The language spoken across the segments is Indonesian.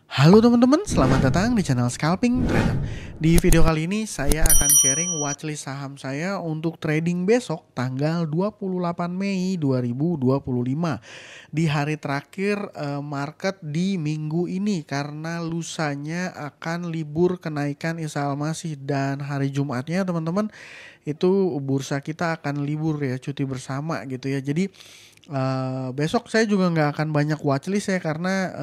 Halo teman-teman, selamat datang di channel Scalping Trader. Di video kali ini saya akan sharing watchlist saham saya untuk trading besok tanggal 28 Mei 2025 di hari terakhir market di minggu ini karena lusanya akan libur kenaikan Isa Al-Masih dan hari Jumatnya teman-teman itu bursa kita akan libur ya, cuti bersama gitu ya. Jadi besok saya juga nggak akan banyak watchlist ya karena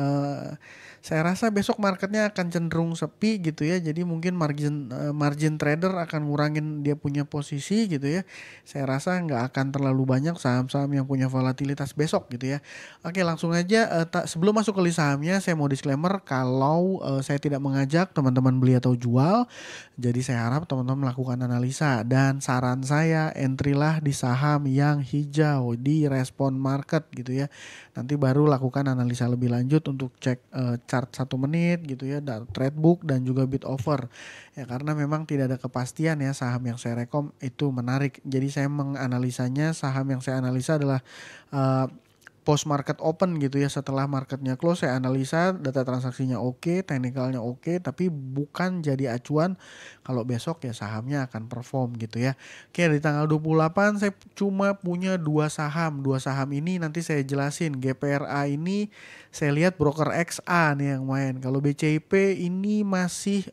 saya rasa besok marketnya akan cenderung sepi gitu ya. Jadi mungkin margin trader akan ngurangin dia punya posisi gitu ya. Saya rasa nggak akan terlalu banyak saham-saham yang punya volatilitas besok gitu ya. Oke, langsung aja sebelum masuk ke list sahamnya saya mau disclaimer kalau saya tidak mengajak teman-teman beli atau jual. Jadi saya harap teman-teman melakukan analisa dan saran saya entry lah di saham yang hijau di respon market gitu ya. Nanti baru lakukan analisa lebih lanjut untuk cek chart 1 menit gitu ya, trade book dan juga bid offer. Ya karena memang tidak ada kepastian ya saham yang saya rekom itu menarik. Jadi saya menganalisanya saham yang saya analisa adalah uh, post market open gitu ya, setelah marketnya close saya analisa data transaksinya oke, teknikalnya oke, tapi bukan jadi acuan kalau besok ya sahamnya akan perform gitu ya. Oke, di tanggal 28 saya cuma punya dua saham ini nanti saya jelasin. GPRA ini saya lihat broker XA nih yang main, kalau BCIP ini masih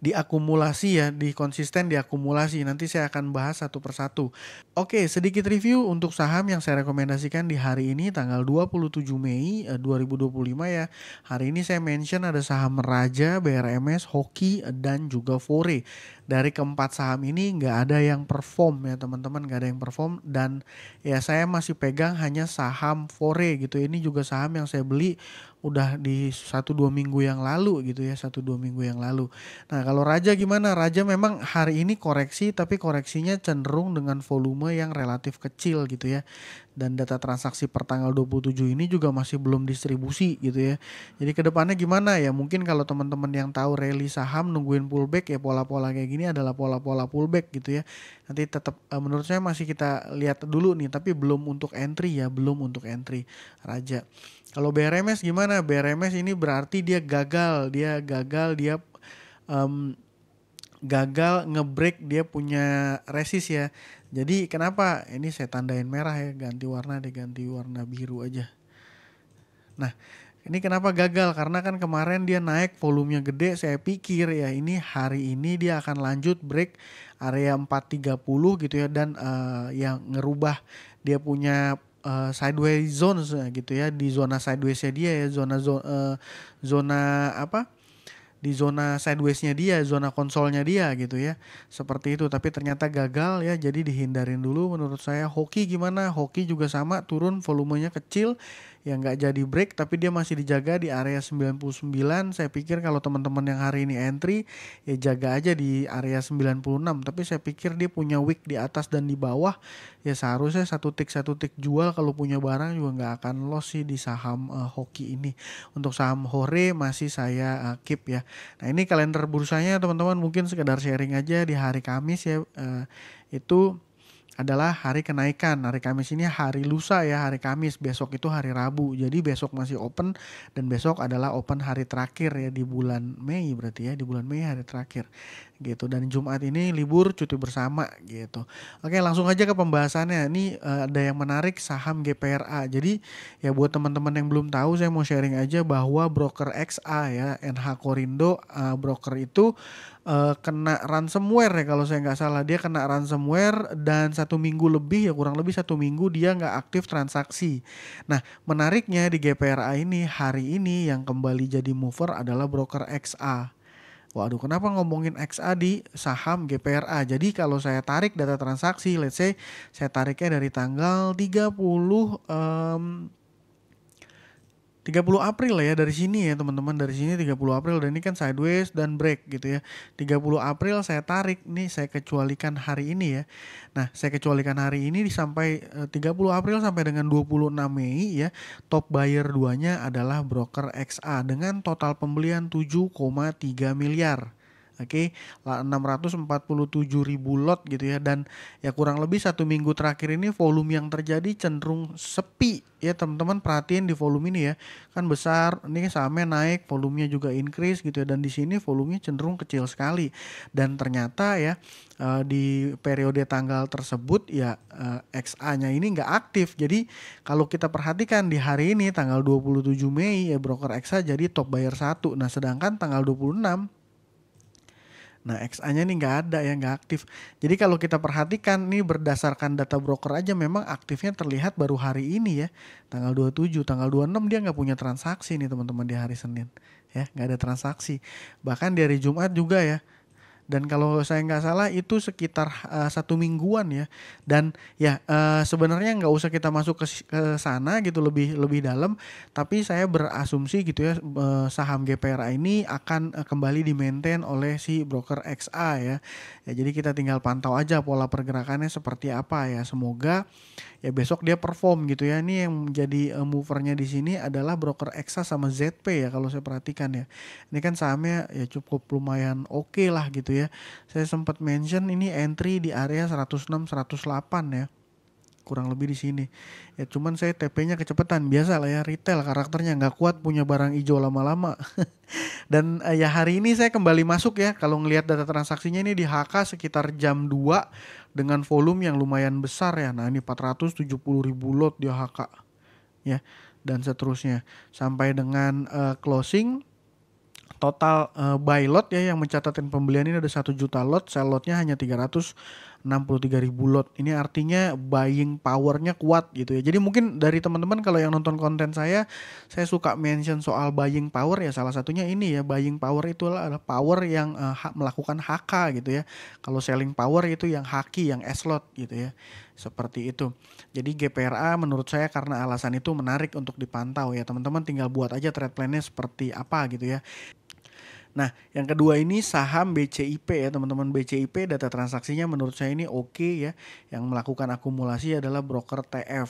diakumulasi ya, konsisten diakumulasi. Nanti saya akan bahas satu persatu. Oke, sedikit review untuk saham yang saya rekomendasikan di hari ini tanggal 27 Mei 2025 ya. Hari ini saya mention ada saham Raja, BRMS, Hoki, dan juga Fore. Dari keempat saham ini nggak ada yang perform ya teman-teman, nggak ada yang perform dan ya saya masih pegang hanya saham Fore gitu. Ini juga saham yang saya beli udah di 1-2 minggu yang lalu gitu ya, 1-2 minggu yang lalu. Nah, kalau Raja gimana? Raja memang hari ini koreksi, tapi koreksinya cenderung dengan volume yang relatif kecil gitu ya. Dan data transaksi per tanggal 27 ini juga masih belum distribusi gitu ya. Jadi kedepannya gimana ya? Mungkin kalau teman-teman yang tahu rally saham nungguin pullback ya, pola-pola kayak gini adalah pola-pola pullback gitu ya. Nanti tetap menurut saya masih kita lihat dulu nih, tapi belum untuk entry ya, belum untuk entry Raja. Kalau BRMS gimana? BRMS ini berarti dia um, gagal ngebreak dia punya resist ya. Jadi kenapa? Ini saya tandain merah ya, ganti warna deh, ganti warna biru aja. Nah, ini kenapa gagal? Karena kan kemarin dia naik volumenya gede, saya pikir ya ini hari ini dia akan lanjut break area 430 gitu ya dan yang ngerubah dia punya sideways zones gitu ya, di zona sidewaysnya dia ya, zona apa? Di zona sidewaysnya dia, zona konsolnya dia gitu ya. Seperti itu, tapi ternyata gagal ya, jadi dihindarin dulu menurut saya. Hoki gimana? Hoki juga sama, turun volumenya kecil, ya nggak jadi break, tapi dia masih dijaga di area 99. Saya pikir kalau teman-teman yang hari ini entry, ya jaga aja di area 96. Tapi saya pikir dia punya wick di atas dan di bawah, ya seharusnya satu tik jual. Kalau punya barang juga nggak akan loss sih di saham Hoki ini. Untuk saham Hore masih saya keep ya. Nah, ini kalender bursanya teman-teman mungkin sekedar sharing aja di hari Kamis ya. Itu adalah hari kenaikan. Hari Kamis ini hari lusa ya, hari Kamis. Besok itu hari Rabu. Jadi besok masih open dan besok adalah open hari terakhir ya di bulan Mei berarti ya, di bulan Mei hari terakhir gitu. Dan Jumat ini libur cuti bersama gitu. Oke, langsung aja ke pembahasannya. Ini ada yang menarik saham GPRA. Jadi ya buat teman-teman yang belum tahu saya mau sharing aja bahwa broker XA ya, NH Korindo broker itu kena ransomware ya kalau saya nggak salah. Dia kena ransomware dan 1 minggu lebih ya, kurang lebih 1 minggu dia nggak aktif transaksi. Nah, menariknya di GPRA ini hari ini yang kembali jadi mover adalah broker XA. Waduh, kenapa ngomongin XA di saham GPRA? Jadi kalau saya tarik data transaksi, let's say saya tariknya dari tanggal 30 April lah ya, dari sini ya teman-teman, dari sini 30 April dan ini kan sideways dan break gitu ya. 30 April saya tarik nih, saya kecualikan hari ini ya. Nah, saya kecualikan hari ini sampai 30 April sampai dengan 26 Mei ya. Top buyer duanya adalah broker XA dengan total pembelian 7,3 miliar. Oke, 647.000 lot gitu ya, dan ya kurang lebih 1 minggu terakhir ini volume yang terjadi cenderung sepi ya teman-teman. Perhatiin di volume ini ya, kan besar, ini sahamnya naik, volumenya juga increase gitu ya, dan di sini volumenya cenderung kecil sekali. Dan ternyata ya di periode tanggal tersebut ya XA-nya ini nggak aktif. Jadi kalau kita perhatikan di hari ini tanggal 27 Mei ya, broker XA jadi top buyer 1. Nah sedangkan tanggal 26, nah, XA-nya nih nggak ada ya, nggak aktif. Jadi kalau kita perhatikan nih berdasarkan data broker aja, memang aktifnya terlihat baru hari ini ya, tanggal 27, tanggal 26 dia nggak punya transaksi nih teman-teman di hari Senin. Ya, nggak ada transaksi. Bahkan di hari Jumat juga ya. Dan kalau saya nggak salah itu sekitar 1 mingguan ya. Dan ya sebenarnya nggak usah kita masuk ke sana gitu lebih dalam. Tapi saya berasumsi gitu ya, saham GPRA ini akan kembali di maintain oleh si broker XA ya. Ya jadi kita tinggal pantau aja pola pergerakannya seperti apa ya. Semoga ya besok dia perform gitu ya. Ini yang menjadi movernya di sini adalah broker XA sama ZP ya kalau saya perhatikan ya. Ini kan sahamnya ya cukup lumayan oke lah gitu ya. Saya sempat mention ini entry di area 106 108 ya. Kurang lebih di sini. Ya cuman saya TP-nya kecepatan, biasa lah ya, retail karakternya nggak kuat punya barang hijau lama-lama. Dan ya hari ini saya kembali masuk ya. Kalau ngelihat data transaksinya ini di HK sekitar jam 2 dengan volume yang lumayan besar ya. Nah ini 470.000 lot di HK ya, dan seterusnya sampai dengan closing. Total buy lot ya yang mencatatkan pembelian ini ada 1 juta lot, sell lotnya hanya 363.000 lot. Ini artinya buying powernya kuat gitu ya. Jadi mungkin dari teman-teman kalau yang nonton konten saya suka mention soal buying power ya, salah satunya ini ya, buying power itu adalah power yang melakukan HK gitu ya. Kalau selling power itu yang haki, yang S-lot gitu ya. Seperti itu. Jadi GPRA menurut saya karena alasan itu menarik untuk dipantau ya. Teman-teman tinggal buat aja trade plan-nya seperti apa gitu ya. Nah, yang kedua ini saham BCIP ya teman-teman. BCIP data transaksinya menurut saya ini oke ya. Yang melakukan akumulasi adalah broker TF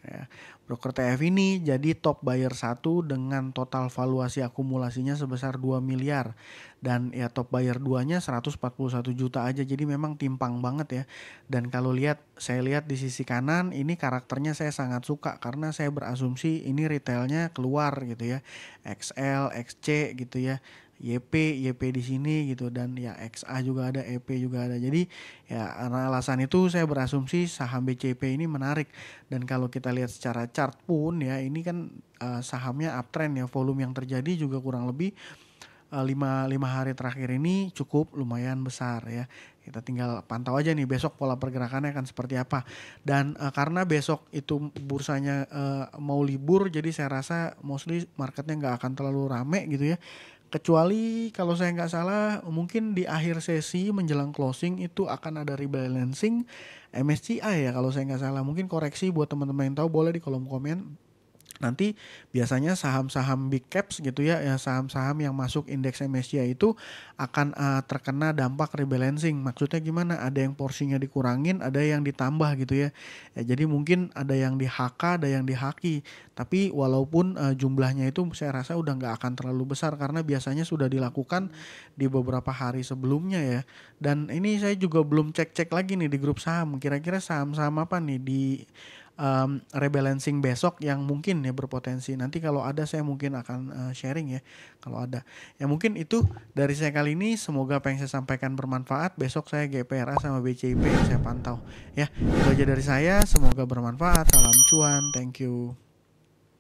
ya. Broker TF ini jadi top buyer 1 dengan total valuasi akumulasinya sebesar 2 miliar. Dan ya top buyer 2-nya 141 juta aja. Jadi memang timpang banget ya. Dan kalau saya lihat di sisi kanan ini karakternya saya sangat suka karena saya berasumsi ini retailnya keluar gitu ya. XL, XC gitu ya. YP di sini gitu, dan ya XA juga ada, EP juga ada. Jadi ya karena alasan itu saya berasumsi saham BCIP ini menarik. Dan kalau kita lihat secara chart pun ya ini kan sahamnya uptrend ya, volume yang terjadi juga kurang lebih 5 hari terakhir ini cukup lumayan besar ya. Kita tinggal pantau aja nih besok pola pergerakannya akan seperti apa. Dan karena besok itu bursanya mau libur, jadi saya rasa mostly marketnya nggak akan terlalu rame gitu ya. Kecuali kalau saya nggak salah mungkin di akhir sesi menjelang closing itu akan ada rebalancing MSCI ya kalau saya nggak salah. Mungkin koreksi buat teman-teman yang tahu boleh di kolom komen. Nanti biasanya saham-saham big caps gitu ya, saham-saham yang masuk indeks MSCI itu akan terkena dampak rebalancing. Maksudnya gimana? Ada yang porsinya dikurangin, ada yang ditambah gitu ya. Jadi mungkin ada yang di HK, ada yang di HKI. Tapi walaupun jumlahnya itu saya rasa udah nggak akan terlalu besar karena biasanya sudah dilakukan di beberapa hari sebelumnya ya. Dan ini saya juga belum cek-cek lagi nih di grup saham. Kira-kira saham-saham apa nih di rebalancing besok yang mungkin ya berpotensi. Nanti kalau ada saya mungkin akan sharing ya kalau ada. Ya mungkin itu dari saya kali ini, semoga apa yang saya sampaikan bermanfaat. Besok saya GPRA sama BCIP yang saya pantau. Ya, itu aja dari saya, semoga bermanfaat. Salam cuan, thank you.